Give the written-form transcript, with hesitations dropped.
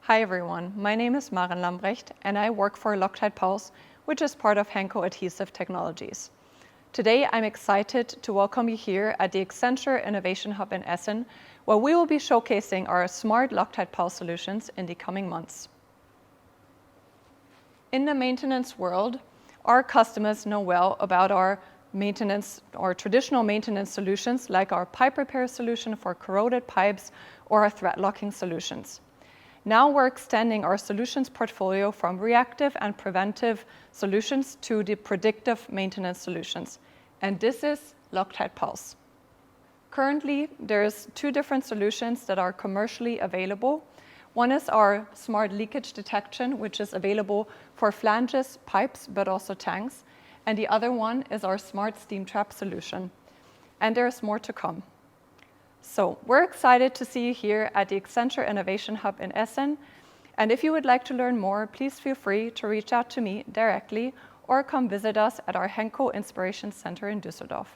Hi everyone, my name is Maren Lambrecht and I work for LOCTITE Pulse, which is part of Henco Adhesive Technologies. Today I'm excited to welcome you here at the Accenture Innovation Hub in Essen, where we will be showcasing our smart LOCTITE Pulse solutions in the coming months. In the maintenance world, our customers know well about our traditional maintenance solutions like our pipe repair solution for corroded pipes or our thread locking solutions. Now we're extending our solutions portfolio from reactive and preventive solutions to the predictive maintenance solutions. And this is LOCTITE Pulse. Currently, there's two different solutions that are commercially available. One is our smart leakage detection, which is available for flanges, pipes, but also tanks. And the other one is our smart steam trap solution. And there's more to come. So we're excited to see you here at the Accenture Innovation Hub in Essen. And if you would like to learn more, please feel free to reach out to me directly or come visit us at our Henco Inspiration Center in Düsseldorf.